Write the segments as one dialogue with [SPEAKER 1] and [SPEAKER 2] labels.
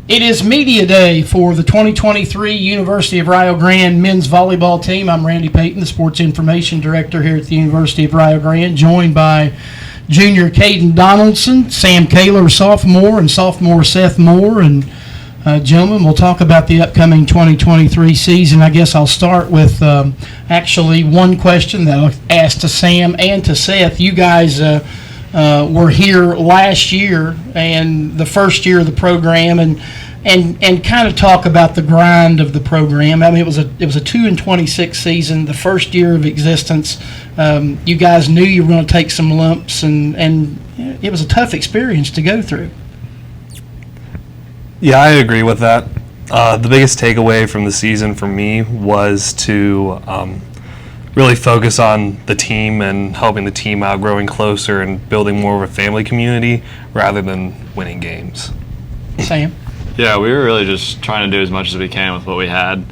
[SPEAKER 1] It is media day for the 2023 University of Rio Grande men's volleyball team. I'm Randy Payton, the sports information director here at the University of Rio Grande, joined by junior Caden Donaldson, Sam Kaler, sophomore, and sophomore Seth Moore. And gentlemen, we'll talk about the upcoming 2023 season. I guess I'll start with actually one question that I'll ask to Sam and to Seth. You guys were here last year and the first year of the program, and kind of talk about the grind of the program. I mean, it was a 2-26 season, the first year of existence. You guys knew you were going to take some lumps, and it was a tough experience to go through.
[SPEAKER 2] Yeah, I agree with that. The biggest takeaway from the season for me was to really focus on the team and helping the team out, growing closer and building more of a family community rather than winning games.
[SPEAKER 1] Sam?
[SPEAKER 3] Yeah, we were really just trying to do as much as we can with what we had,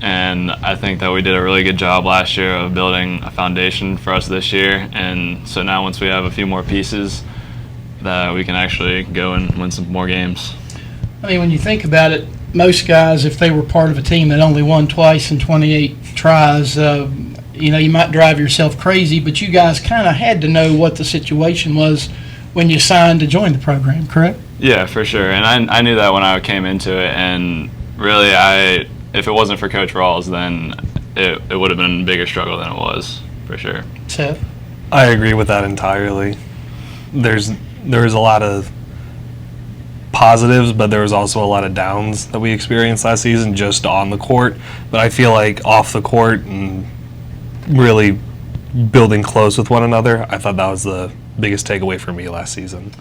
[SPEAKER 3] and I think that we did a really good job last year of building a foundation for us this year, and so now once we have a few more pieces, that we can actually go and win some more games.
[SPEAKER 1] I mean, when you think about it, most guys, if they were part of a team that only won twice in 28 tries, you might drive yourself crazy, but you guys kind of had to know what the situation was when you signed to join the program, correct?
[SPEAKER 3] Yeah, for sure, and I knew that when I came into it, and really, if it wasn't for Coach Rawls, then it would have been a bigger struggle than it was, for sure.
[SPEAKER 1] Seth?
[SPEAKER 2] I agree with that entirely. There was a lot of positives, but there was also a lot of downs that we experienced last season just on the court. But I feel like off the court and really building close with one another, I thought that was the biggest takeaway for me last season.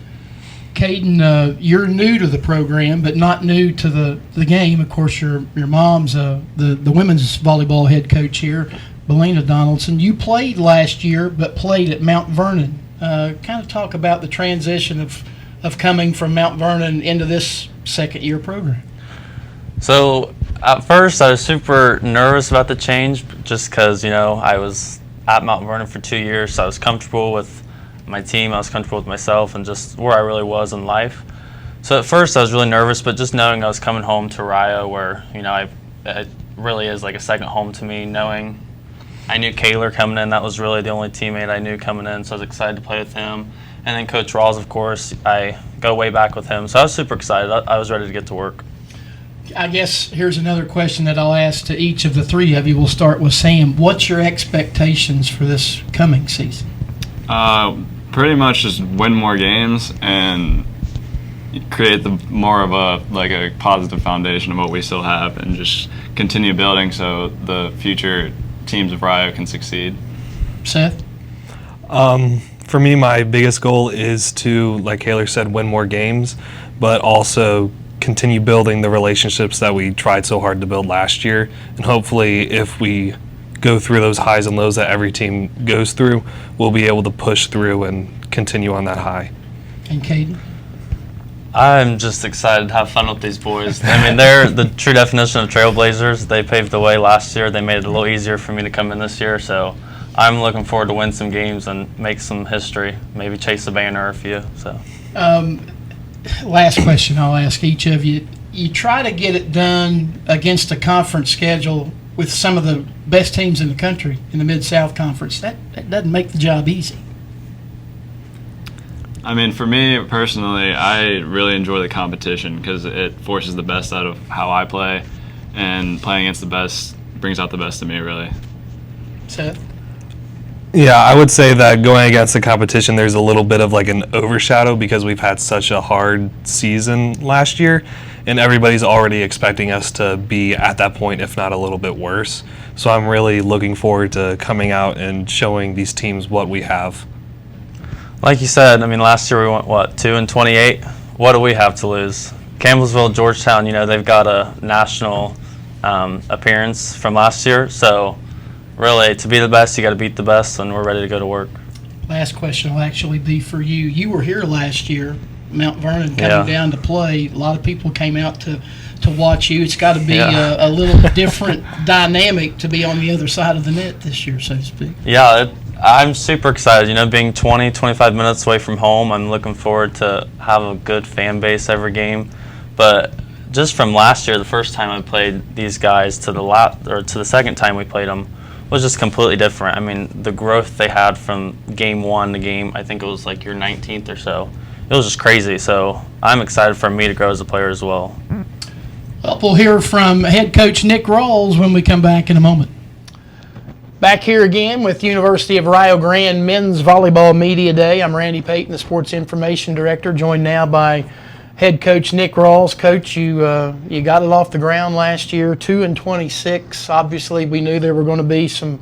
[SPEAKER 1] Caden, you're new to the program, but not new to the game. Of course, your mom's the women's volleyball head coach here, Belina Donaldson. You played last year, but played at Mount Vernon. Kind of talk about the transition of coming from Mount Vernon into this second-year program.
[SPEAKER 4] So at first, I was super nervous about the change, just because I was at Mount Vernon for 2 years, so I was comfortable with my team, I was comfortable with myself, and just where I really was in life. So at first I was really nervous, but just knowing I was coming home to Rio, where it really is like a second home to me. Knowing I knew Kaler coming in, that was really the only teammate I knew coming in, so I was excited to play with him. And then Coach Rawls, of course, I go way back with him, so I was super excited. I was ready to get to work.
[SPEAKER 1] I guess here's another question that I'll ask to each of the three of you. We'll start with Sam. What's your expectations for this coming season?
[SPEAKER 3] Pretty much just win more games and create more of a positive foundation of what we still have, and just continue building so the future teams of Rio can succeed.
[SPEAKER 1] Seth?
[SPEAKER 2] For me, my biggest goal is to, like Kaler said, win more games, but also continue building the relationships that we tried so hard to build last year. And hopefully, if we go through those highs and lows that every team goes through, we'll be able to push through and continue on that high.
[SPEAKER 1] And Caden?
[SPEAKER 4] I'm just excited to have fun with these boys. I mean, they're the true definition of trailblazers. They paved the way last year. They made it a little easier for me to come in this year, so I'm looking forward to win some games and make some history, maybe chase a banner or a few. So,
[SPEAKER 1] last question I'll ask each of you. You try to get it done against a conference schedule with some of the best teams in the country in the Mid-South Conference. That doesn't make the job easy.
[SPEAKER 3] I mean, for me personally, I really enjoy the competition because it forces the best out of how I play, and playing against the best brings out the best in me, really.
[SPEAKER 1] Seth?
[SPEAKER 2] Yeah, I would say that going against the competition, there's a little bit of like an overshadow because we've had such a hard season last year, and everybody's already expecting us to be at that point, if not a little bit worse. So I'm really looking forward to coming out and showing these teams what we have.
[SPEAKER 4] like you said, I mean, last year we went, 2-28? What do we have to lose? Campbellsville, Georgetown, they've got a national appearance from last year, so really, to be the best, you got to beat the best, and we're ready to go to work.
[SPEAKER 1] Last question will actually be for you. You were here last year, Mount Vernon coming down to play. A lot of people came out to watch you. It's got to be a little different dynamic to be on the other side of the net this year, so to speak.
[SPEAKER 4] Yeah, I'm super excited. Being 20, 25 minutes away from home, I'm looking forward to have a good fan base every game. But just from last year, the first time I played these guys to the second time we played them was just completely different. I mean, the growth they had from game 1 to game, I think it was like your 19th or so. It was just crazy. So I'm excited for me to grow as a player as well.
[SPEAKER 1] Well, we'll hear from head coach Nick Rawls when we come back in a moment. Back here again with University of Rio Grande Men's Volleyball Media Day. I'm Randy Payton, the Sports Information Director, joined now by head coach Nick Rawls. Coach, you got it off the ground last year, 2-26. Obviously, we knew there were going to be some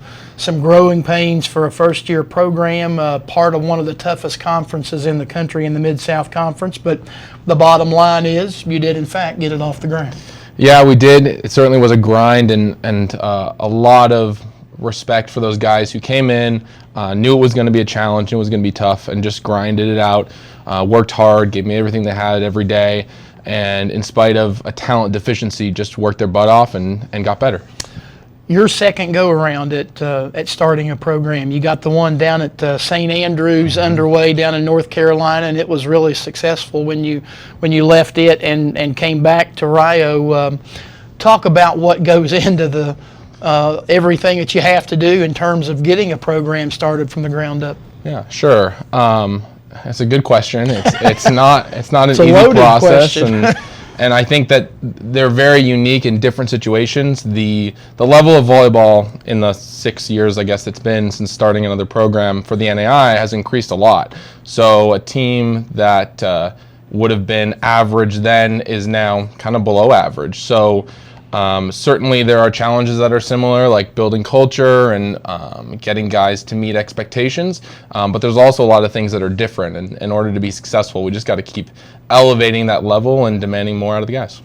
[SPEAKER 1] growing pains for a first-year program, part of one of the toughest conferences in the country in the Mid-South Conference. But the bottom line is you did, in fact, get it off the ground.
[SPEAKER 5] Yeah, we did. It certainly was a grind and a lot of respect for those guys who came in, knew it was going to be a challenge, knew it was going to be tough, and just grinded it out, worked hard, gave me everything they had every day, and in spite of a talent deficiency, just worked their butt off and got better.
[SPEAKER 1] Your second go-around at starting a program, you got the one down at St. Andrews underway down in North Carolina, and it was really successful when you left it and came back to Rio. Talk about what goes into the everything that you have to do in terms of getting a program started from the ground up.
[SPEAKER 5] Yeah, sure. That's a good question. It's not an easy
[SPEAKER 1] loaded
[SPEAKER 5] process,
[SPEAKER 1] question.
[SPEAKER 5] and I think that they're very unique in different situations. The level of volleyball in the 6 years, I guess it's been since starting another program for the NAI, has increased a lot. So a team that would have been average then is now kind of below average. So certainly there are challenges that are similar, like building culture and getting guys to meet expectations, but there's also a lot of things that are different, and in order to be successful, we just got to keep elevating that level and demanding more out of the guys.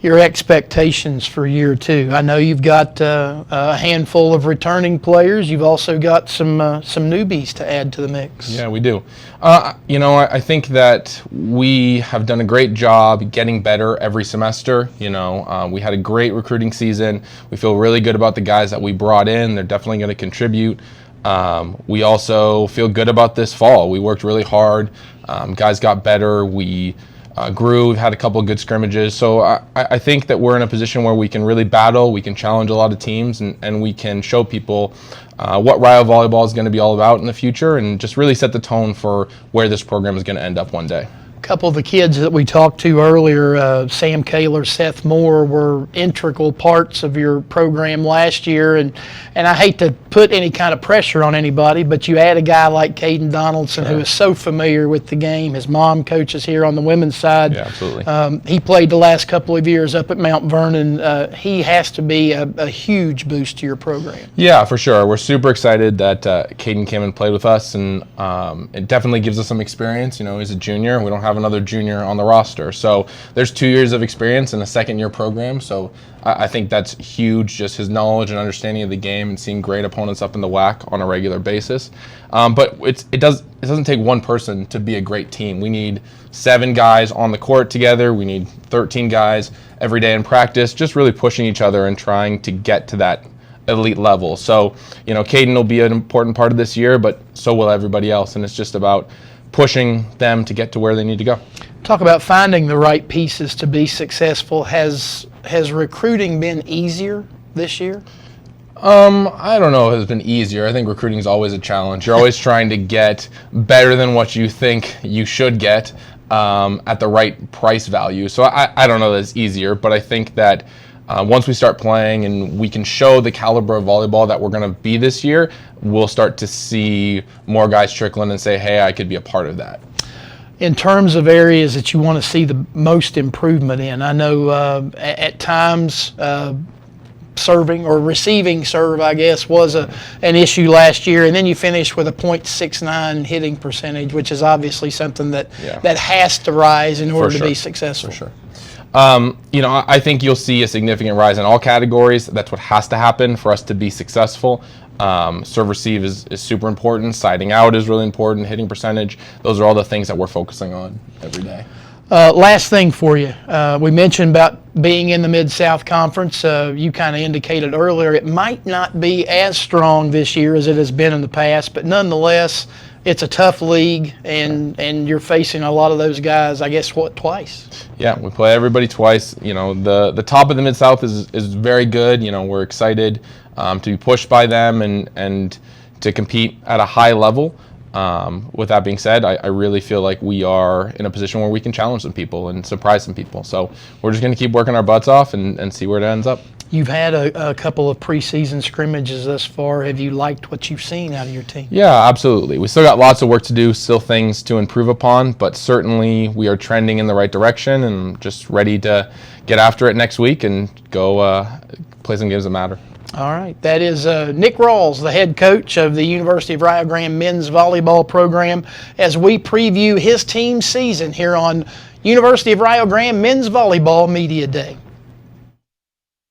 [SPEAKER 1] Your expectations for year 2. I know you've got a handful of returning players. You've also got some newbies to add to the mix.
[SPEAKER 5] Yeah, we do. I think that we have done a great job getting better every semester. We had a great recruiting season. We feel really good about the guys that we brought in. They're definitely going to contribute. We also feel good about this fall. We worked really hard. Guys got better. We grew. We've had a couple of good scrimmages. So I think that we're in a position where we can really battle, we can challenge a lot of teams, and we can show people what Rio Volleyball is going to be all about in the future, and just really set the tone for where this program is going to end up one day.
[SPEAKER 1] A couple of the kids that we talked to earlier, Sam Kaler, Seth Moore, were integral parts of your program last year, and I hate to put any kind of pressure on anybody, but you add a guy like Caden Donaldson, who is so familiar with the game. His mom coaches here on the women's side.
[SPEAKER 5] Yeah, absolutely.
[SPEAKER 1] He played the last couple of years up at Mount Vernon. He has to be a huge boost to your program.
[SPEAKER 5] Yeah, for sure. We're super excited that Caden came and played with us, and it definitely gives us some experience. He's a junior. We don't have another junior on the roster. So there's 2 years of experience in a second-year program. So I think that's huge, just his knowledge and understanding of the game and seeing great opponents up in the WAC on a regular basis. But it doesn't take one person to be a great team. We need 7 guys on the court together. We need 13 guys every day in practice, just really pushing each other and trying to get to that elite level. So, Caden will be an important part of this year, but so will everybody else. And it's just about pushing them to get to where they need to go.
[SPEAKER 1] Talk about finding the right pieces to be successful. Has recruiting been easier this year?
[SPEAKER 5] I don't know if it's been easier. I think recruiting is always a challenge. You're always trying to get better than what you think you should get at the right price value. So I don't know that it's easier, but I think that once we start playing and we can show the caliber of volleyball that we're going to be this year, we'll start to see more guys trickling and say, hey, I could be a part of that.
[SPEAKER 1] In terms of areas that you want to see the most improvement in, I know at times serving or receiving serve, I guess, was an issue last year, and then you finished with a .69 hitting percentage, which is obviously something that has to rise in order to be successful.
[SPEAKER 5] For sure. I think you'll see a significant rise in all categories. That's what has to happen for us to be successful. Serve receive is super important. Siding out is really important. Hitting percentage. Those are all the things that we're focusing on every day.
[SPEAKER 1] Last thing for you. We mentioned about being in the Mid-South Conference. You kind of indicated earlier it might not be as strong this year as it has been in the past, but nonetheless, it's a tough league, and you're facing a lot of those guys, I guess, twice?
[SPEAKER 5] Yeah, we play everybody twice. You know, the top of the Mid-South is very good. You know, we're excited to be pushed by them and to compete at a high level. With that being said, I really feel like we are in a position where we can challenge some people and surprise some people. So we're just going to keep working our butts off and see where it ends up.
[SPEAKER 1] You've had a couple of preseason scrimmages thus far. Have you liked what you've seen out of your team?
[SPEAKER 5] Yeah, absolutely. We still got lots of work to do, still things to improve upon, but certainly we are trending in the right direction and just ready to get after it next week and go play some games that matter.
[SPEAKER 1] All right. That is Nick Rawls, the head coach of the University of Rio Grande men's volleyball program, as we preview his team's season here on University of Rio Grande Men's Volleyball Media Day.